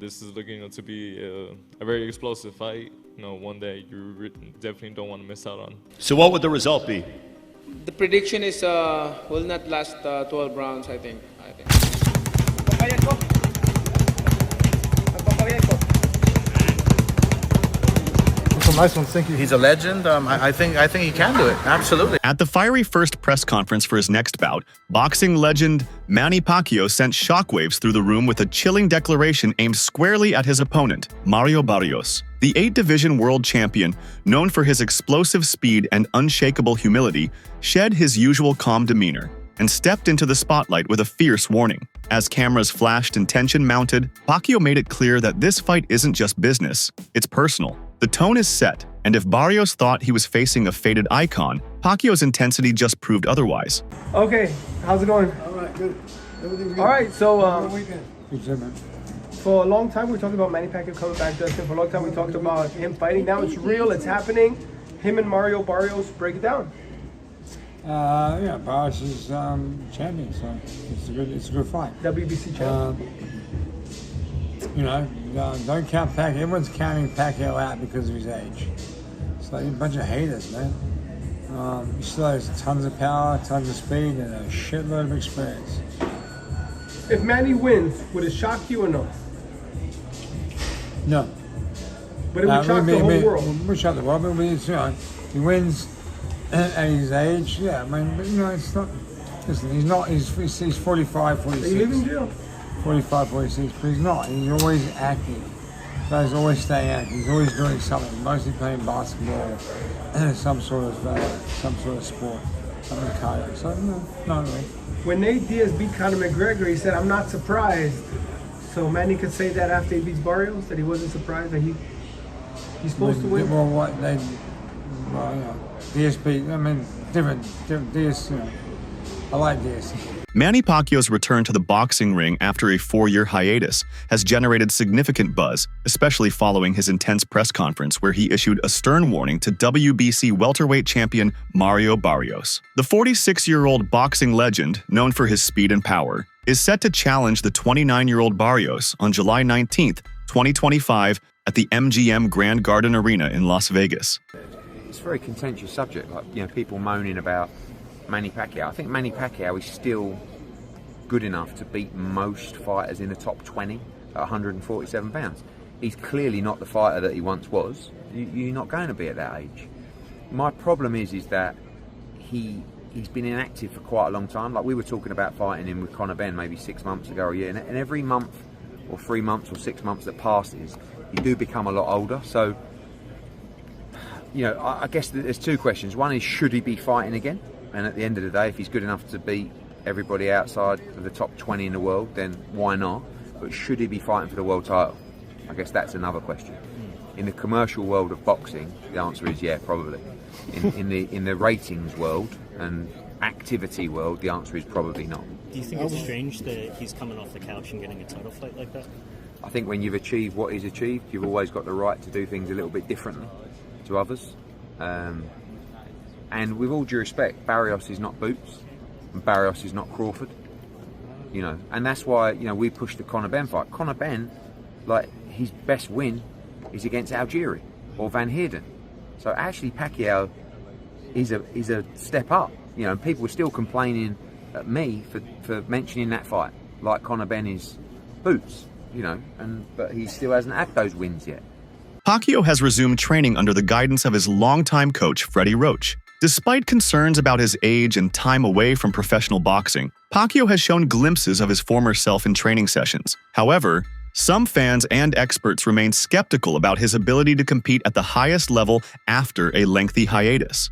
this is looking to be a very explosive fight. One that you definitely don't want to miss out on. So what would the result be? The prediction is will not last 12 rounds, I think. Some nice ones, thank you. He's a legend. I think he can do it. Absolutely. At the fiery first press conference for his next bout, boxing legend Manny Pacquiao sent shockwaves through the room with a chilling declaration aimed squarely at his opponent, Mario Barrios. The 8-division world champion, known for his explosive speed and unshakable humility, shed his usual calm demeanor and stepped into the spotlight with a fierce warning. As cameras flashed and tension mounted, Pacquiao made it clear that this fight isn't just business, it's personal. The tone is set, and if Barrios thought he was facing a faded icon, Pacquiao's intensity just proved otherwise. Okay, how's it going? All right, good. Everything's good. All right, so Good, man. for a long time we talked about Manny Pacquiao coming back, Justin. For a long time we talked about him fighting. Now it's real, it's happening. Him and Mario Barrios, break it down. Yeah, Barrios is champion, so it's a good fight. WBC champ. Don't count Pacquiao. Everyone's counting Pacquiao out because of his age. It's like a bunch of haters, man. He still has tons of power, tons of speed, and a shitload of experience. If Manny wins, would it shock you or no? No. But it would shock the whole world. It would shock the world, but he wins at his age. Yeah, I mean, but it's not. Listen, he's 45, 46. He live in jail. 45, 46, but he's not. He's always active. He's always staying active. He's always doing something. Mostly playing basketball, some sort of sport, something cardio. So no, not really. When Nate Diaz beat Conor McGregor, he said, "I'm not surprised." So Manny could say that after he beats Barrios, that he wasn't surprised that he's supposed to win. Diaz beat. I mean, different Diaz. I like Diaz. Manny Pacquiao's return to the boxing ring after a 4-year hiatus has generated significant buzz, especially following his intense press conference where he issued a stern warning to WBC welterweight champion Mario Barrios. The 46-year-old boxing legend, known for his speed and power, is set to challenge the 29-year-old Barrios on July 19, 2025 at the MGM Grand Garden Arena in Las Vegas. It's a very contentious subject, people moaning about Manny Pacquiao. I think Manny Pacquiao is still good enough to beat most fighters in the top 20 at 147 pounds. He's clearly not the fighter that he once was. You're not going to be at that age. My problem is that he's been inactive for quite a long time. Like we were talking about fighting him with Conor Benn maybe 6 months ago or a year, and every month or 3 months or 6 months that passes, you do become a lot older. So, I guess there's two questions. One is, should he be fighting again? And at the end of the day, if he's good enough to beat everybody outside of the top 20 in the world, then why not? But should he be fighting for the world title? I guess that's another question. In the commercial world of boxing, the answer is yeah, probably. In the ratings world and activity world, the answer is probably not. Do you think it's strange that he's coming off the couch and getting a title fight like that? I think when you've achieved what he's achieved, you've always got the right to do things a little bit differently to others. And with all due respect, Barrios is not Boots, and Barrios is not Crawford. And that's why we pushed the Conor Benn fight. Conor Benn, his best win is against Algieri or Van Heerden. So actually, Pacquiao is a step up. And people were still complaining at me for mentioning that fight, like Conor Benn is Boots. But he still hasn't had those wins yet. Pacquiao has resumed training under the guidance of his longtime coach, Freddie Roach. Despite concerns about his age and time away from professional boxing, Pacquiao has shown glimpses of his former self in training sessions. However, some fans and experts remain skeptical about his ability to compete at the highest level after a lengthy hiatus.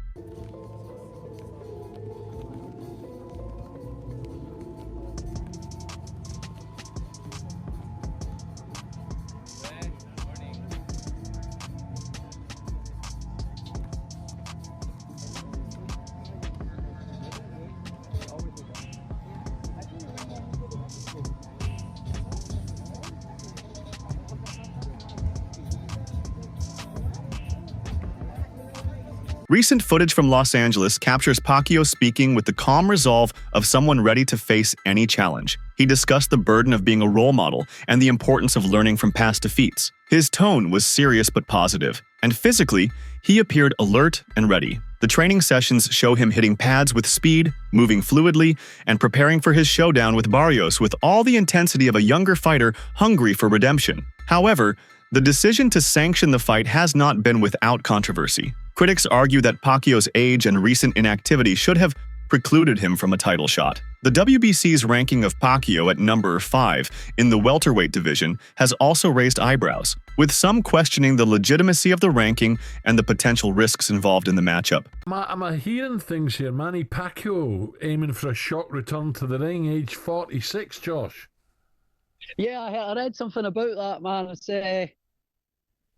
Recent footage from Los Angeles captures Pacquiao speaking with the calm resolve of someone ready to face any challenge. He discussed the burden of being a role model and the importance of learning from past defeats. His tone was serious but positive, and physically, he appeared alert and ready. The training sessions show him hitting pads with speed, moving fluidly, and preparing for his showdown with Barrios with all the intensity of a younger fighter hungry for redemption. However, the decision to sanction the fight has not been without controversy. Critics argue that Pacquiao's age and recent inactivity should have precluded him from a title shot. The WBC's ranking of Pacquiao at number 5 in the welterweight division has also raised eyebrows, with some questioning the legitimacy of the ranking and the potential risks involved in the matchup. I'm hearing things here. Manny Pacquiao aiming for a shock return to the ring, age 46, Josh. Yeah, I read something about that, man. It's,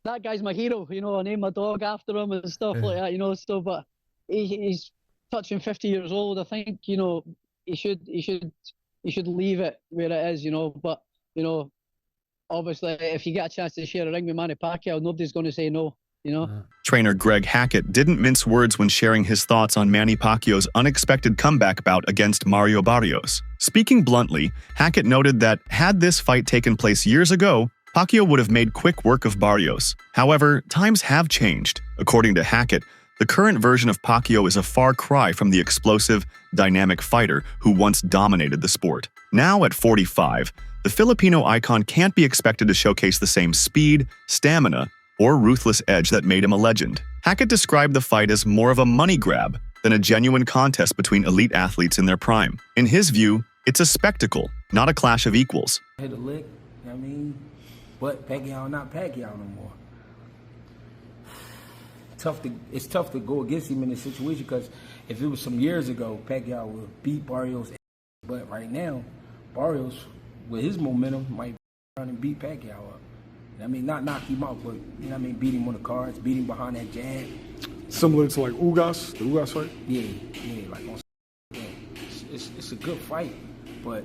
that guy's my hero, you know, I named my dog after him and stuff like that, you know, so, but he's touching 50 years old. I think, you know, he should leave it where it is, you know, but, you know, obviously if you get a chance to share a ring with Manny Pacquiao, nobody's going to say no, you know. Trainer Greg Hackett didn't mince words when sharing his thoughts on Manny Pacquiao's unexpected comeback bout against Mario Barrios. Speaking bluntly, Hackett noted that had this fight taken place years ago, Pacquiao would have made quick work of Barrios. However, times have changed. According to Hackett, the current version of Pacquiao is a far cry from the explosive, dynamic fighter who once dominated the sport. Now at 45, the Filipino icon can't be expected to showcase the same speed, stamina, or ruthless edge that made him a legend. Hackett described the fight as more of a money grab than a genuine contest between elite athletes in their prime. In his view, it's a spectacle, not a clash of equals. Hit a lick, you know what I mean? But Pacquiao not Pacquiao no more. It's tough to go against him in this situation because if it was some years ago, Pacquiao would beat Barrios. But right now, Barrios, with his momentum, might run and beat Pacquiao up. I mean, not knock him out, but, you know what I mean, beat him on the cards, beat him behind that jab. Similar to like Ugas, the Ugas fight? Yeah, like on. Yeah. It's a good fight, but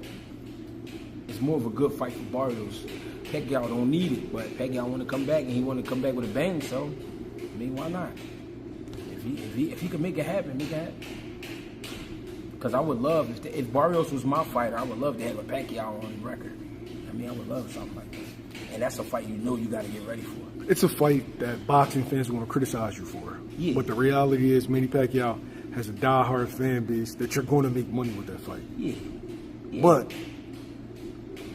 it's more of a good fight for Barrios. Pacquiao don't need it, but Pacquiao want to come back, and he want to come back with a bang. So, I mean, why not? If he can make it happen, make it happen. Because I would love if Barrios was my fighter, I would love to have a Pacquiao on the record. I mean, I would love something like that. And that's a fight you know you got to get ready for. It's a fight that boxing fans are going to criticize you for. Yeah. But the reality is, Manny Pacquiao has a die-hard fan base that you're going to make money with that fight. Yeah. But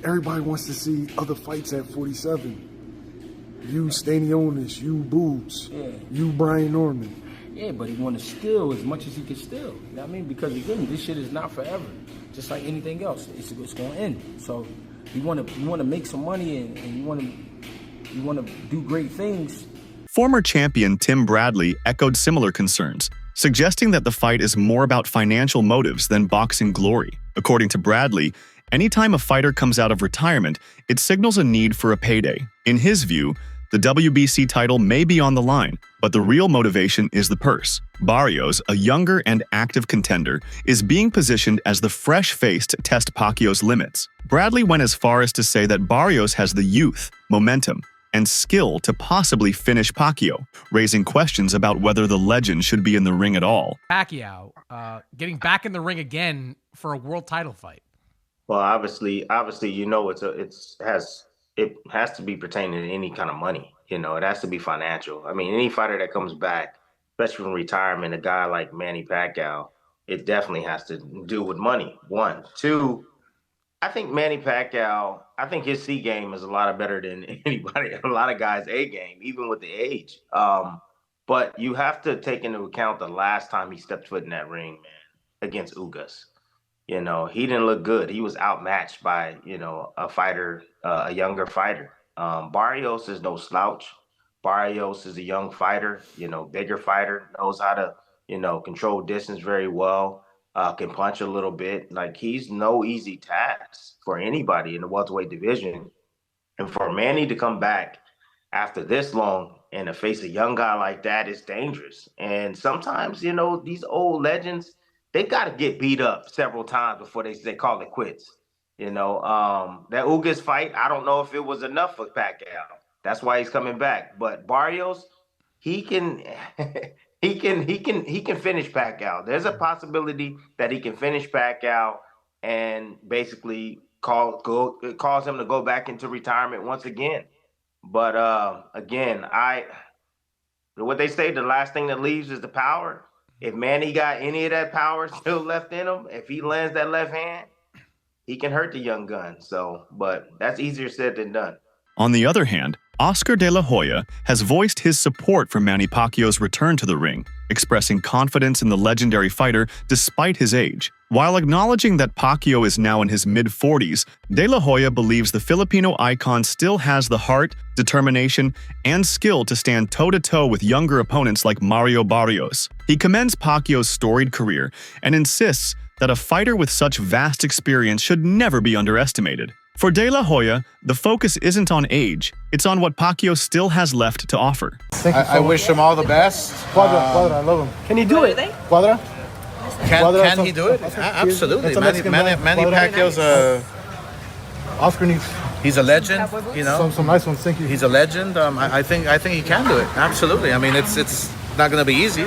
everybody wants to see other fights at 47. You Stanionis, you Boobs, you Brian Norman. Yeah, but he want to steal as much as he can steal. You know what I mean? Because again, this shit is not forever. Just like anything else, it's going to end. So you want to make some money and you want to do great things. Former champion Tim Bradley echoed similar concerns, suggesting that the fight is more about financial motives than boxing glory. According to Bradley, anytime a fighter comes out of retirement, it signals a need for a payday. In his view, the WBC title may be on the line, but the real motivation is the purse. Barrios, a younger and active contender, is being positioned as the fresh face to test Pacquiao's limits. Bradley went as far as to say that Barrios has the youth, momentum, and skill to possibly finish Pacquiao, raising questions about whether the legend should be in the ring at all. Pacquiao getting back in the ring again for a world title fight. Well, obviously, you know, it has to be pertaining to any kind of money. You know, it has to be financial. I mean, any fighter that comes back, especially from retirement, a guy like Manny Pacquiao, it definitely has to do with money. One, two. I think Manny Pacquiao, I think his C game is a lot better than anybody, a lot of guys' A game, even with the age. But you have to take into account the last time he stepped foot in that ring, man, against Ugas. You know, he didn't look good. He was outmatched by, you know, a younger fighter. Barrios is no slouch. Barrios is a young fighter, you know, bigger fighter, knows how to, you know, control distance very well. Can punch a little bit. Like, he's no easy task for anybody in the welterweight division. And for Manny to come back after this long and to face a young guy like that is dangerous. And sometimes, you know, these old legends, they got to get beat up several times before they call it quits. You know, that Ugas fight, I don't know if it was enough for Pacquiao. That's why he's coming back. But Barrios, he can he can finish Pacquiao. There's a possibility that he can finish Pacquiao and basically cause him to go back into retirement once again. But again, what they say, the last thing that leaves is the power. If Manny got any of that power still left in him, if he lands that left hand, he can hurt the young gun. So, but that's easier said than done. On the other hand, Oscar de la Hoya has voiced his support for Manny Pacquiao's return to the ring, expressing confidence in the legendary fighter despite his age. While acknowledging that Pacquiao is now in his mid-40s, de la Hoya believes the Filipino icon still has the heart, determination, and skill to stand toe-to-toe with younger opponents like Mario Barrios. He commends Pacquiao's storied career and insists that a fighter with such vast experience should never be underestimated. For De La Hoya, the focus isn't on age, it's on what Pacquiao still has left to offer. I wish him all the best. Quadra, I love him. Can he do it? Quadra? Can he do it? Absolutely. Manny Pacquiao's Oscar needs. He's a legend, you know. Some nice ones, thank you. He's a legend. I think he can do it. Absolutely. I mean, it's not going to be easy,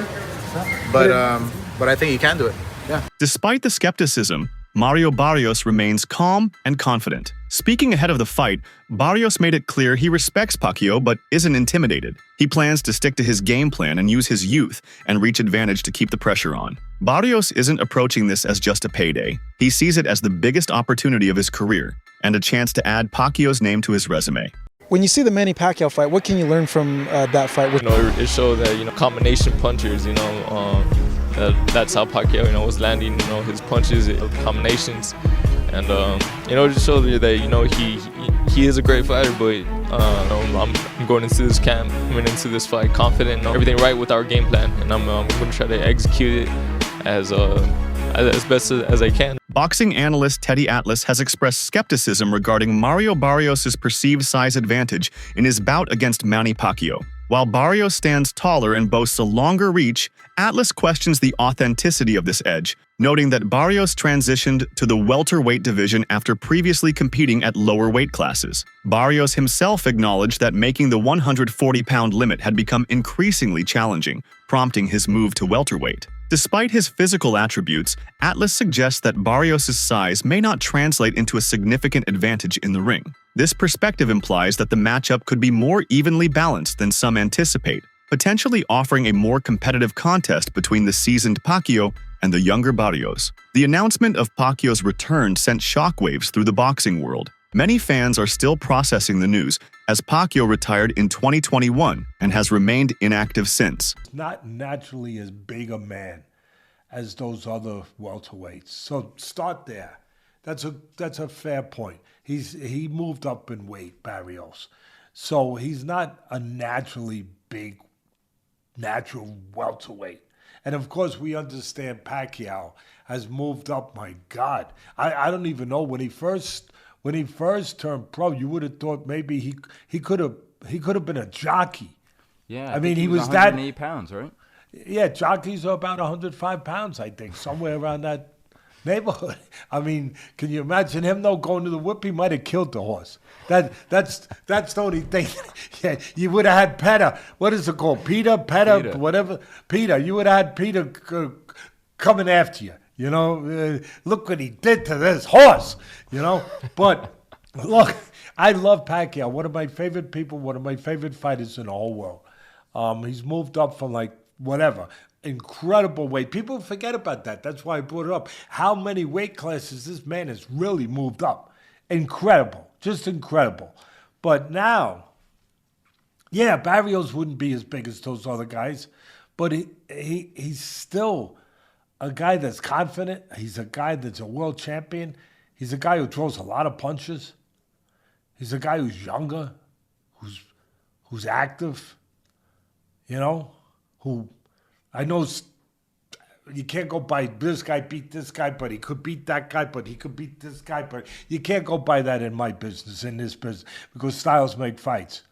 but I think he can do it. Yeah. Despite the skepticism, Mario Barrios remains calm and confident. Speaking ahead of the fight, Barrios made it clear he respects Pacquiao but isn't intimidated. He plans to stick to his game plan and use his youth and reach advantage to keep the pressure on. Barrios isn't approaching this as just a payday. He sees it as the biggest opportunity of his career and a chance to add Pacquiao's name to his resume. When you see the Manny Pacquiao fight, what can you learn from that fight? It showed that, combination punchers, that's how Pacquiao, was landing, his punches, combinations. And, it just shows you that, he is a great fighter, but, I'm going into this camp, coming into this fight confident, everything right with our game plan. And I'm going to try to execute it as best as I can. Boxing analyst Teddy Atlas has expressed skepticism regarding Mario Barrios' perceived size advantage in his bout against Manny Pacquiao. While Barrios stands taller and boasts a longer reach, Atlas questions the authenticity of this edge, noting that Barrios transitioned to the welterweight division after previously competing at lower weight classes. Barrios himself acknowledged that making the 140-pound limit had become increasingly challenging, prompting his move to welterweight. Despite his physical attributes, Atlas suggests that Barrios' size may not translate into a significant advantage in the ring. This perspective implies that the matchup could be more evenly balanced than some anticipate, potentially offering a more competitive contest between the seasoned Pacquiao and the younger Barrios. The announcement of Pacquiao's return sent shockwaves through the boxing world. Many fans are still processing the news, as Pacquiao retired in 2021 and has remained inactive since. Not naturally as big a man as those other welterweights. So start there. That's a fair point. He moved up in weight, Barrios. So he's not a naturally big, natural welterweight. And of course, we understand Pacquiao has moved up. My God, I don't even know when he first turned pro. You would have thought maybe he could have been a jockey. Yeah, I mean he was 108 pounds, right? Yeah, jockeys are about 105 pounds, I think, somewhere around that neighborhood. I mean, can you imagine him though going to the whip? He might have killed the horse. That's the only thing. Yeah, you would have had Petter. What is it called? Peter, whatever. Peter. You would have had Peter coming after you. Look what he did to this horse. But look, I love Pacquiao. One of my favorite people. One of my favorite fighters in the whole world. He's moved up from incredible weight. People forget about that. That's why I brought it up. How many weight classes this man has really moved up. Incredible. Just incredible. But now, yeah, Barrios wouldn't be as big as those other guys, but he's still a guy that's confident. He's a guy that's a world champion. He's a guy who throws a lot of punches. He's a guy who's younger, who's active, who I know you can't go by this guy beat this guy, but he could beat that guy, but he could beat this guy. But you can't go by that in my business, in this business, because styles make fights.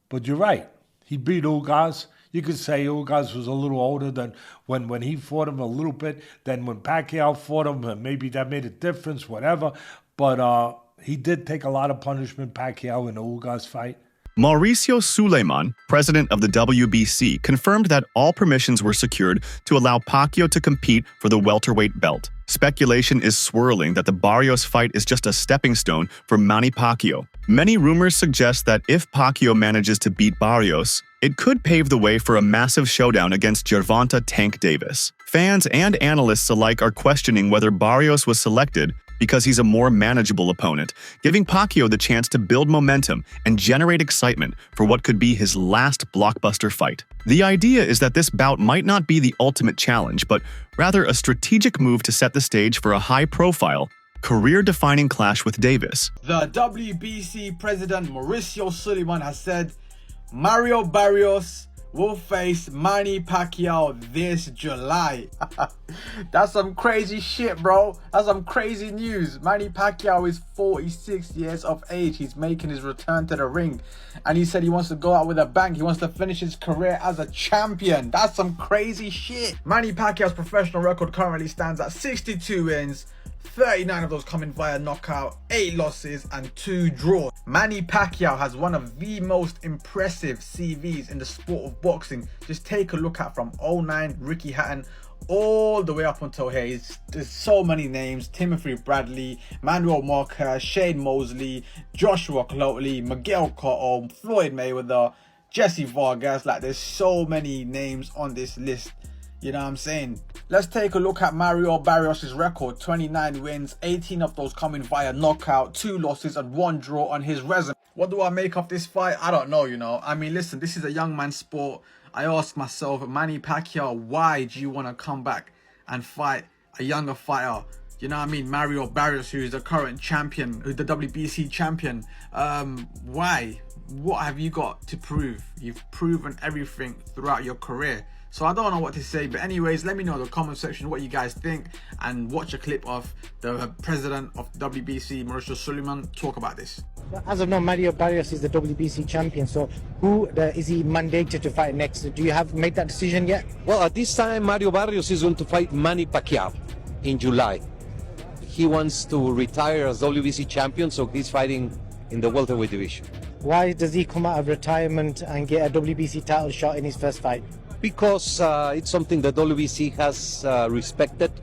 But you're right. He beat Ugas. You could say Ugas was a little older than when he fought him a little bit, than when Pacquiao fought him, and maybe that made a difference, whatever. But he did take a lot of punishment, Pacquiao, in the Ugas fight. Mauricio Suleiman, president of the WBC, confirmed that all permissions were secured to allow Pacquiao to compete for the welterweight belt. Speculation is swirling that the Barrios fight is just a stepping stone for Manny Pacquiao. Many rumors suggest that if Pacquiao manages to beat Barrios, it could pave the way for a massive showdown against Gervonta Tank Davis. Fans and analysts alike are questioning whether Barrios was selected because he's a more manageable opponent, giving Pacquiao the chance to build momentum and generate excitement for what could be his last blockbuster fight. The idea is that this bout might not be the ultimate challenge, but rather a strategic move to set the stage for a high-profile, career-defining clash with Davis. The WBC president Mauricio Suleiman has said Mario Barrios will face Manny Pacquiao this July. That's some crazy shit, bro. That's some crazy news. Manny Pacquiao is 46 years of age. He's making his return to the ring. And he said he wants to go out with a bang. He wants to finish his career as a champion. That's some crazy shit. Manny Pacquiao's professional record currently stands at 62 wins, 39 of those coming via knockout, 8 losses and 2 draws. Manny Pacquiao has one of the most impressive CVs in the sport of boxing. Just take a look at from 09 Ricky Hatton all the way up until here. There's so many names: Timothy Bradley, Manuel Marquez, Shane Mosley, Joshua Cloteley, Miguel Cotto, Floyd Mayweather, Jesse Vargas. Like, there's so many names on this list. You know what I'm saying? Let's take a look at Mario Barrios' record. 29 wins, 18 of those coming via knockout, 2 losses and 1 draw on his resume. What do I make of this fight? I don't know, you know. I mean, listen, this is a young man's sport. I ask myself, Manny Pacquiao, why do you want to come back and fight a younger fighter? You know what I mean? Mario Barrios, who is the current champion, who's the WBC champion. Why? What have you got to prove? You've proven everything throughout your career. So I don't know what to say, but anyways, let me know in the comment section what you guys think, and watch a clip of the president of WBC, Mauricio Suleiman, talk about this. As of now, Mario Barrios is the WBC champion, so who is he mandated to fight next? Do you have made that decision yet? Well, at this time, Mario Barrios is going to fight Manny Pacquiao in July. He wants to retire as WBC champion, so he's fighting in the welterweight division. Why does he come out of retirement and get a WBC title shot in his first fight? Because it's something that WBC has respected.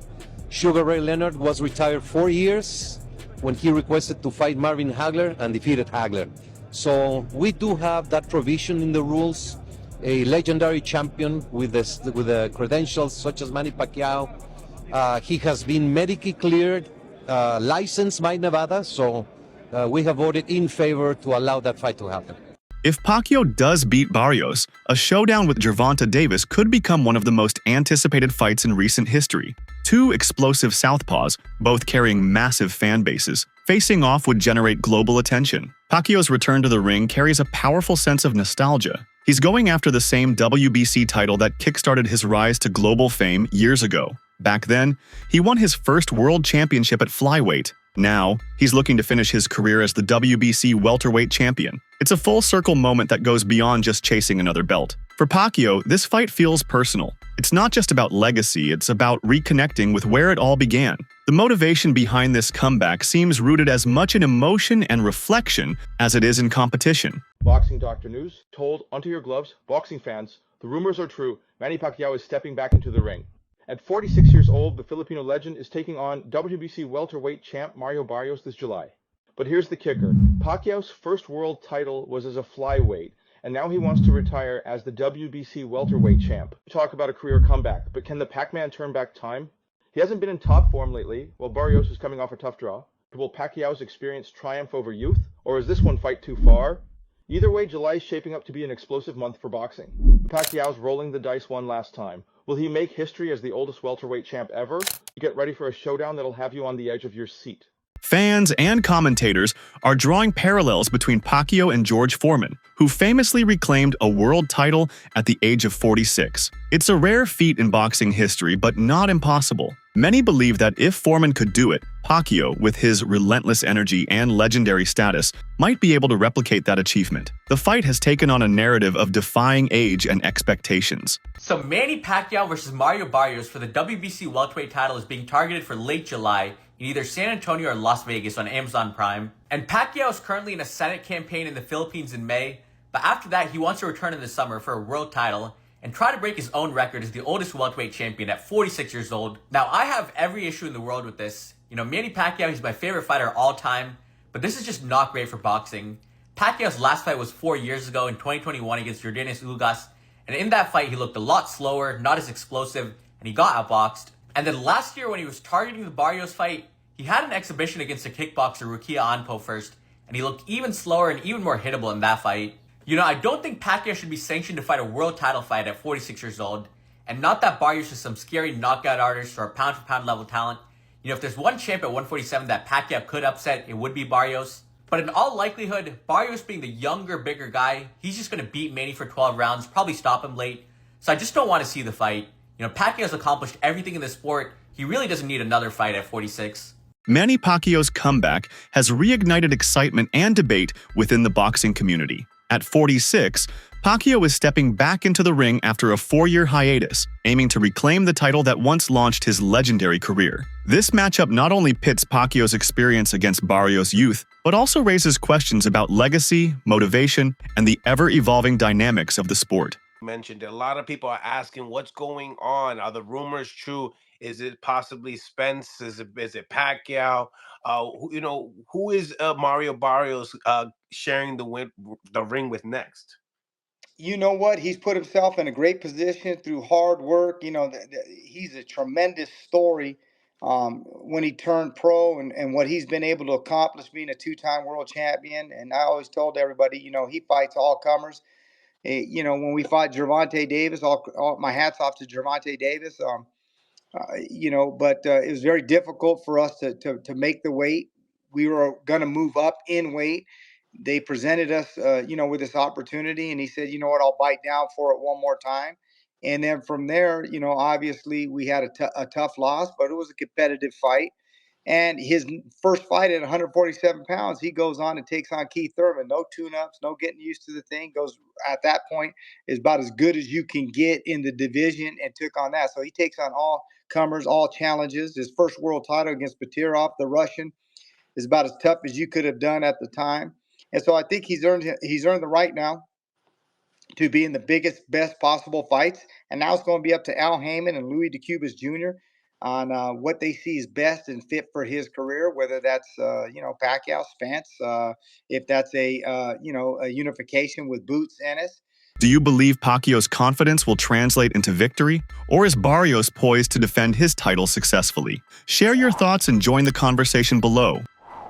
Sugar Ray Leonard was retired 4 years when he requested to fight Marvin Hagler and defeated Hagler. So we do have that provision in the rules. A legendary champion with the credentials such as Manny Pacquiao. He has been medically cleared, licensed by Nevada, so we have voted in favor to allow that fight to happen. If Pacquiao does beat Barrios, a showdown with Gervonta Davis could become one of the most anticipated fights in recent history. 2 explosive southpaws, both carrying massive fan bases, facing off would generate global attention. Pacquiao's return to the ring carries a powerful sense of nostalgia. He's going after the same WBC title that kickstarted his rise to global fame years ago. Back then, he won his first world championship at flyweight. Now, he's looking to finish his career as the WBC welterweight champion. It's a full-circle moment that goes beyond just chasing another belt. For Pacquiao, this fight feels personal. It's not just about legacy, it's about reconnecting with where it all began. The motivation behind this comeback seems rooted as much in emotion and reflection as it is in competition. Boxing Doctor News told onto your gloves, boxing fans, the rumors are true. Manny Pacquiao is stepping back into the ring. At 46 years old, the Filipino legend is taking on WBC welterweight champ Mario Barrios this July. But here's the kicker. Pacquiao's first world title was as a flyweight, and now he wants to retire as the WBC welterweight champ. Talk about a career comeback, but can the Pac-Man turn back time? He hasn't been in top form lately, while Barrios is coming off a tough draw. Will Pacquiao's experience triumph over youth, or is this one fight too far? Either way, July is shaping up to be an explosive month for boxing. Pacquiao's rolling the dice one last time. Will he make history as the oldest welterweight champ ever? Get ready for a showdown that'll have you on the edge of your seat. Fans and commentators are drawing parallels between Pacquiao and George Foreman, who famously reclaimed a world title at the age of 46. It's a rare feat in boxing history, but not impossible. Many believe that if Foreman could do it, Pacquiao, with his relentless energy and legendary status, might be able to replicate that achievement. The fight has taken on a narrative of defying age and expectations. So Manny Pacquiao versus Mario Barrios for the WBC welterweight title is being targeted for late July in either San Antonio or Las Vegas on Amazon Prime. And Pacquiao is currently in a Senate campaign in the Philippines in May. But after that, he wants to return in the summer for a world title and try to break his own record as the oldest welterweight champion at 46 years old. Now, I have every issue in the world with this. You know, Manny Pacquiao, he's my favorite fighter of all time, but this is just not great for boxing. Pacquiao's last fight was 4 years ago in 2021 against Jordanis Ugas, and in that fight, he looked a lot slower, not as explosive, and he got outboxed. And then last year, when he was targeting the Barrios fight, he had an exhibition against a kickboxer, Rukia Anpo, first, and he looked even slower and even more hittable in that fight. You know, I don't think Pacquiao should be sanctioned to fight a world title fight at 46 years old, and not that Barrios is some scary knockout artist or a pound-for-pound level talent. You know, if there's one champ at 147 that Pacquiao could upset, it would be Barrios. But in all likelihood, Barrios being the younger, bigger guy, he's just going to beat Manny for 12 rounds, probably stop him late. So I just don't want to see the fight. You know, Pacquiao's accomplished everything in the sport. He really doesn't need another fight at 46. Manny Pacquiao's comeback has reignited excitement and debate within the boxing community. At 46, Pacquiao is stepping back into the ring after a 4-year hiatus, aiming to reclaim the title that once launched his legendary career. This matchup not only pits Pacquiao's experience against Barrios' youth, but also raises questions about legacy, motivation, and the ever-evolving dynamics of the sport. Mentioned a lot of people are asking what's going on. Are the rumors true? Is it possibly Spence? Is it Pacquiao? Who is Mario Barrios sharing the ring with next? You know what? He's put himself in a great position through hard work. You know, he's a tremendous story when he turned pro and what he's been able to accomplish being a 2-time world champion. And I always told everybody, you know, he fights all comers. You know, when we fought Gervonta Davis, all my hats off to Gervonta Davis. You know, but it was very difficult for us to make the weight. We were going to move up in weight. They presented us, you know, with this opportunity, and he said, you know what, I'll bite down for it one more time. And then from there, you know, obviously we had a tough loss, but it was a competitive fight. And his first fight at 147 pounds, he goes on and takes on Keith Thurman. No tune-ups, no getting used to the thing. Goes at that point is about as good as you can get in the division, and took on that. So he takes on all comers, all challenges. His first world title against Batirov, the Russian, is about as tough as you could have done at the time. And so I think he's earned the right now to be in the biggest, best possible fights. And now it's going to be up to Al Heyman and Louis DeCubas Jr. on what they see is best and fit for his career, whether that's, you know, Pacquiao, Spence, if that's a unification with Boots Ennis. Do you believe Pacquiao's confidence will translate into victory? Or is Barrios poised to defend his title successfully? Share your thoughts and join the conversation below.